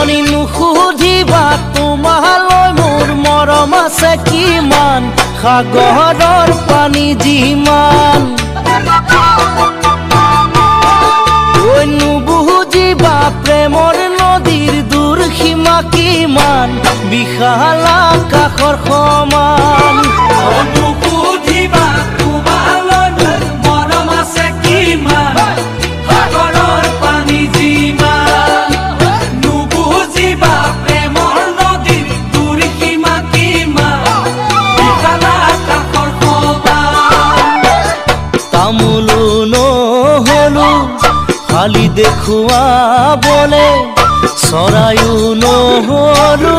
জনী নুসুধিবা তোমালৈ মোৰ মৰম আছে কিমান সাগৰৰ পানী যিমান নুবুজিবা প্ৰেমৰ নদীৰ দূৰ সীমা কিমান বিশাল আকাশৰ সমান নুসুধিবা তোমালৈ মোৰ মৰম আছে কিমান সাগৰৰ পানী যিমান নুবুজিবা প্ৰেমৰ নদীৰ দূৰ সীমা কিমান বিশাল আকাশৰ সমান তামোলো নহলো খালি দেখুৱাবলে চৰায়ো নহলো